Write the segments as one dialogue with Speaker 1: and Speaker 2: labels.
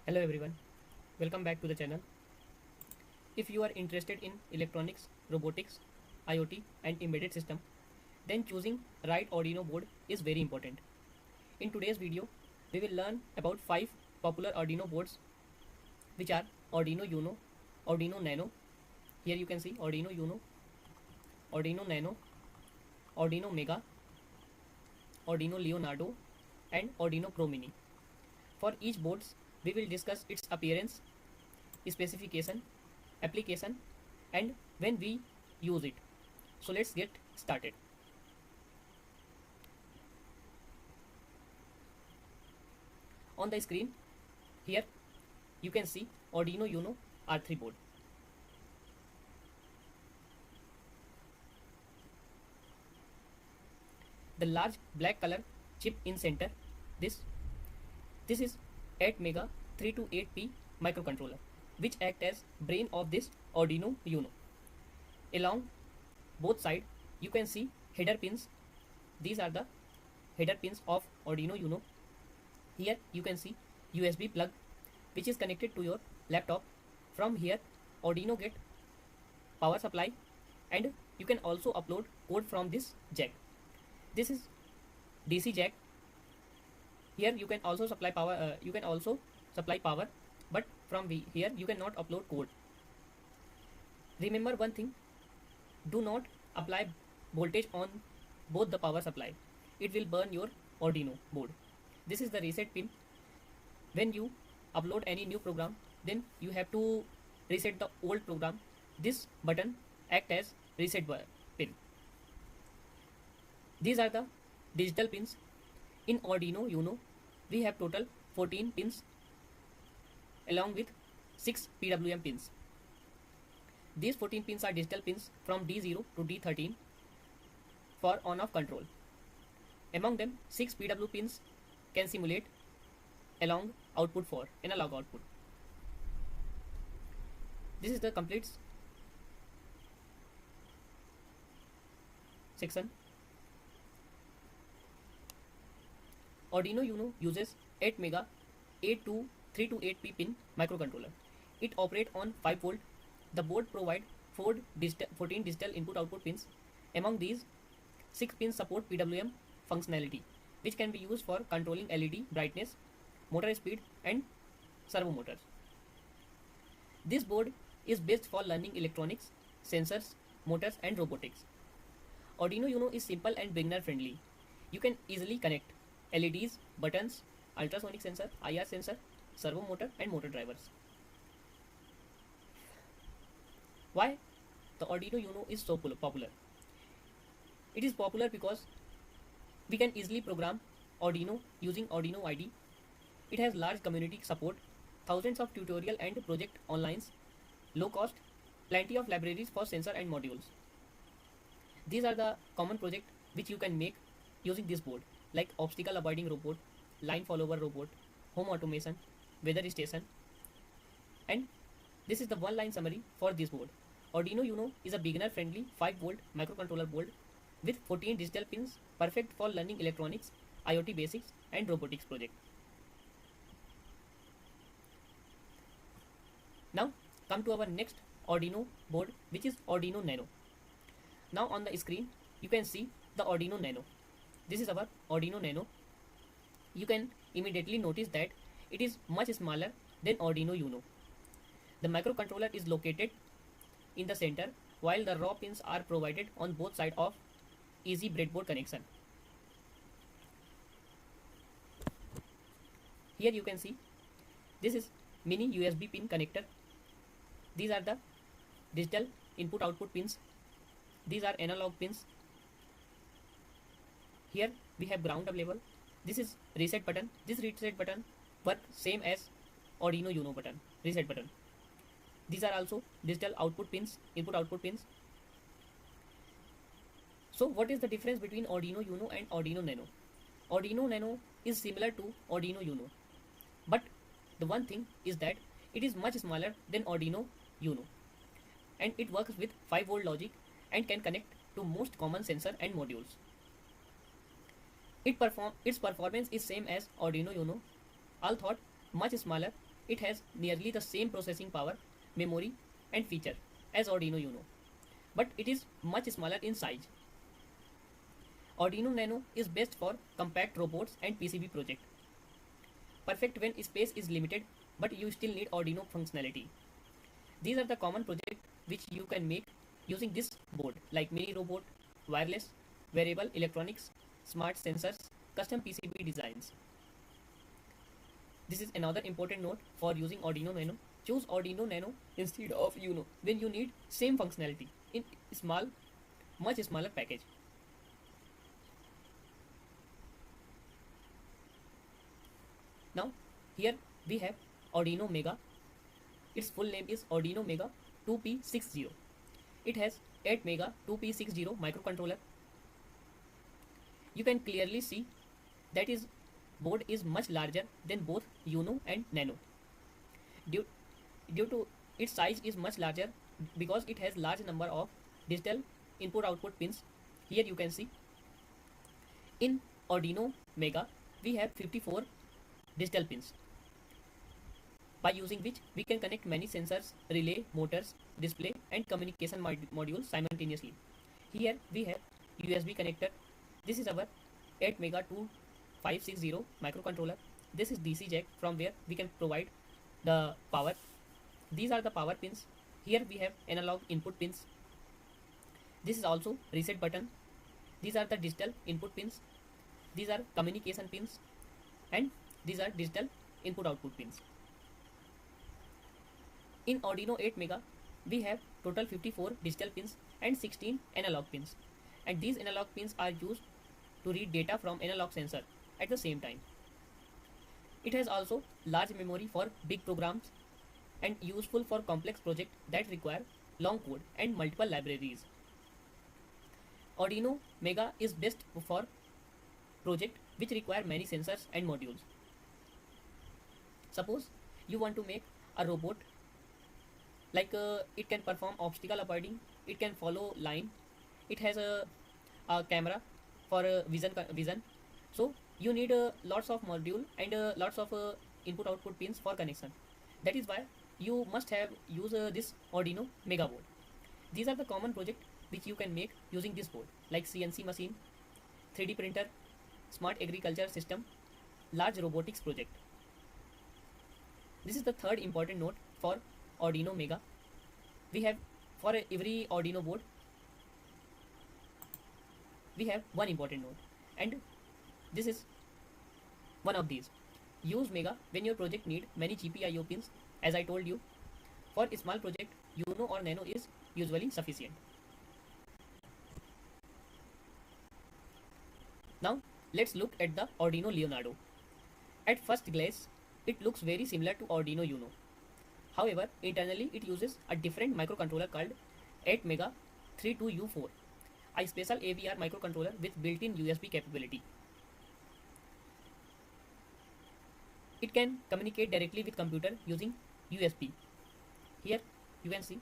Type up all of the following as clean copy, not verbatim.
Speaker 1: Hello everyone, welcome back to the channel. If you are interested in electronics, robotics, IoT and embedded system, then choosing right Arduino board is very important. In today's video, we will learn about 5 popular Arduino boards which are Arduino Uno, Arduino Nano, here you can see Arduino Uno, Arduino Nano, Arduino Mega, Arduino Leonardo and Arduino Pro Mini. For each boards, we will discuss its appearance, specification, application and when we use it. So let's get started. On the screen here you can see Arduino Uno R3 board. The large black color chip in center, this is 8 mega 328P microcontroller which act as brain of this Arduino Uno. Along both sides you can see header pins. These are the header pins of Arduino Uno. Here you can see USB plug which is connected to your laptop. From here Arduino get power supply and you can also upload code from this jack. This is DC jack. Here you can also supply power, but from here you cannot upload code. Remember one thing, do not apply voltage on both the power supply, it will burn your Arduino board. This is the reset pin. When you upload any new program, then you have to reset the old program. This button act as reset pin. These are the digital pins. In Arduino Uno, we have total 14 pins along with 6 PWM pins. These 14 pins are digital pins from D0 to D13 for on-off control. Among them, 6 PWM pins can simulate along output for analog output. This is the complete section. Arduino Uno uses 8 mega 328P pin microcontroller. It operates on 5 volt. The board provides 14 digital input-output pins. Among these, 6 pins support PWM functionality, which can be used for controlling LED brightness, motor speed, and servo motors. This board is best for learning electronics, sensors, motors, and robotics. Arduino Uno is simple and beginner-friendly. You can easily connect LEDs, buttons, ultrasonic sensor, IR sensor, servo motor and motor drivers. Why the Arduino Uno is so popular? It is popular because we can easily program Arduino using Arduino IDE. It has large community support, thousands of tutorial and project online, low cost, plenty of libraries for sensor and modules. These are the common projects which you can make using this board, like obstacle avoiding robot, line follower robot, home automation, weather station. And this is the one line summary for this board. Arduino Uno is a beginner friendly 5 volt microcontroller board with 14 digital pins, perfect for learning electronics, IoT basics and robotics project. Now come to our next Arduino board, which is Arduino Nano. Now on the screen you can see the Arduino Nano. This is our Arduino Nano. You can immediately notice that it is much smaller than Arduino Uno. The microcontroller is located in the center while the raw pins are provided on both sides of easy breadboard connection. Here you can see this is mini USB pin connector. These are the digital input output pins. These are analog pins. Here we have ground available. This is reset button. This reset button work same as Arduino Uno button, reset button. These are also digital output pins, input output pins. So what is the difference between Arduino Uno and Arduino Nano? Arduino Nano is similar to Arduino Uno, but the one thing is that it is much smaller than Arduino Uno and it works with 5 volt logic and can connect to most common sensor and modules. Its performance is same as Arduino Uno, although much smaller It has nearly the same processing power, memory, and feature as Arduino Uno, but it is much smaller in size. Arduino Nano is best for compact robots and PCB project. Perfect when space is limited, but you still need Arduino functionality. These are the common projects which you can make using this board, like mini robot, wireless, wearable electronics, smart sensors, custom PCB designs. This is another important note for using Arduino Nano. Choose Arduino Nano instead of Uno when you need same functionality in small, much smaller package. Now here we have Arduino Mega. Its full name is Arduino Mega 2P60. It has 8 Mega 2P60 microcontroller. You can clearly see that is board is much larger than both Uno and Nano. Due to its size is much larger because it has large number of digital input output pins. Here you can see in Arduino Mega we have 54 digital pins, by using which we can connect many sensors, relay, motors, display and communication modules simultaneously. Here we have USB connector. This is our 8 Mega 2560 microcontroller. This is DC jack from where we can provide the power. These are the power pins. Here we have analog input pins. This is also reset button. These are the digital input pins. These are communication pins, and these are digital input output pins. In Arduino 8 Mega, we have total 54 digital pins and 16 analog pins, and these analog pins are used to read data from analog sensor at the same time. It has also large memory for big programs and useful for complex projects that require long code and multiple libraries. Arduino Mega is best for projects which require many sensors and modules. Suppose you want to make a robot, like it can perform obstacle avoiding, it can follow line, it has a camera for vision. So you need lots of module and lots of input output pins for connection. That is why you must have use this Arduino Mega board. These are the common project which you can make using this board, like CNC machine, 3D printer, smart agriculture system, large robotics project. This is the third important note for Arduino Mega. We have for every Arduino board we have one important note, and this is one of these. Use Mega when your project need many GPIO pins. As I told you, for a small project, Uno or Nano is usually sufficient. Now let's look at the Arduino Leonardo. At first glance, it looks very similar to Arduino Uno. However, internally it uses a different microcontroller called 8 Mega 32U4, a special AVR microcontroller with built-in USB capability. It can communicate directly with computer using USB. Here you can see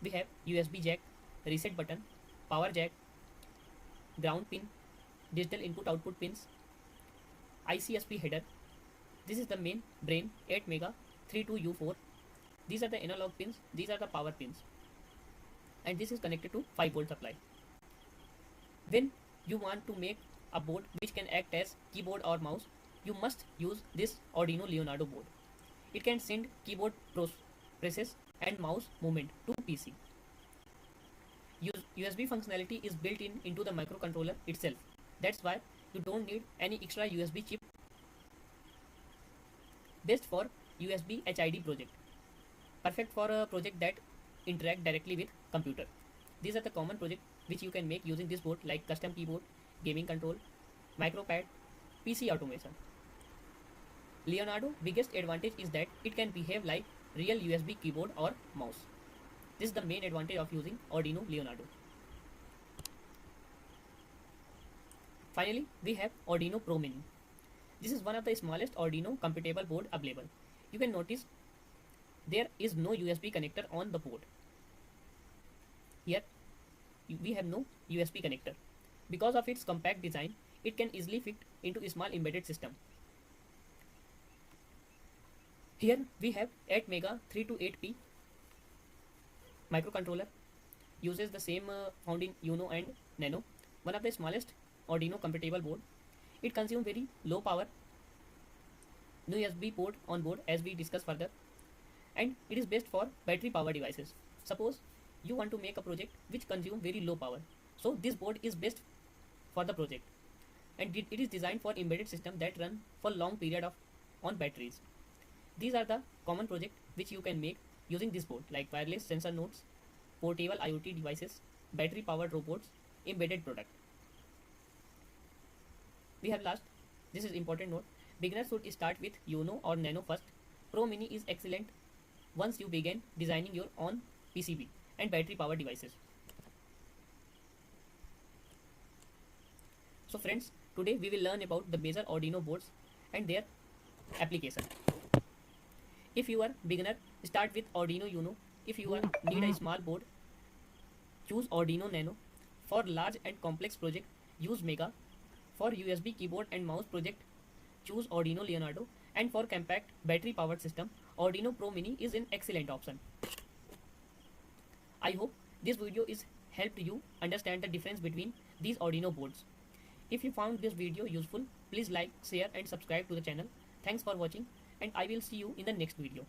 Speaker 1: we have USB jack, reset button, power jack, ground pin, digital input output pins, ICSP header. This is the main brain 8 Mega 32U4. These are the analog pins, these are the power pins, and this is connected to 5V supply. When you want to make a board which can act as keyboard or mouse, you must use this Arduino Leonardo board. It can send keyboard presses and mouse movement to PC. USB functionality is built into the microcontroller itself. That's why you don't need any extra USB chip. Best for USB HID project. Perfect for a project that interact directly with computer. These are the common projects which you can make using this board, like custom keyboard, gaming control, micropad, PC automation. Leonardo biggest advantage is that it can behave like real USB keyboard or mouse. This is the main advantage of using Arduino Leonardo. Finally, we have Arduino Pro Mini. This is one of the smallest Arduino compatible board available. You can notice there is no USB connector on the board. Here we have no USB connector. Because of its compact design, it can easily fit into a small embedded system. Here we have 8 mega 328p microcontroller, uses the same found in Uno and Nano, one of the smallest Arduino compatible board. It consumes very low power, no USB port on board as we discuss further, and it is best for battery power devices. Suppose you want to make a project which consume very low power, so this board is best for the project, and it is designed for embedded system that run for long period of on batteries. These are the common project which you can make using this board, like wireless sensor nodes, portable IoT devices, battery powered robots, embedded product. We have last, this is important note, beginners should start with Uno or Nano first. Pro Mini is excellent once you begin designing your own PCB and battery powered devices. So friends, today we will learn about the major Arduino boards and their application. If you are beginner, start with Arduino Uno. If you need a small board, choose Arduino Nano. For large and complex project, use Mega. For USB keyboard and mouse project, choose Arduino Leonardo. And for compact battery powered system, Arduino Pro Mini is an excellent option. I hope this video is helped you understand the difference between these Arduino boards. If you found this video useful, please like, share and subscribe to the channel. Thanks for watching, and I will see you in the next video.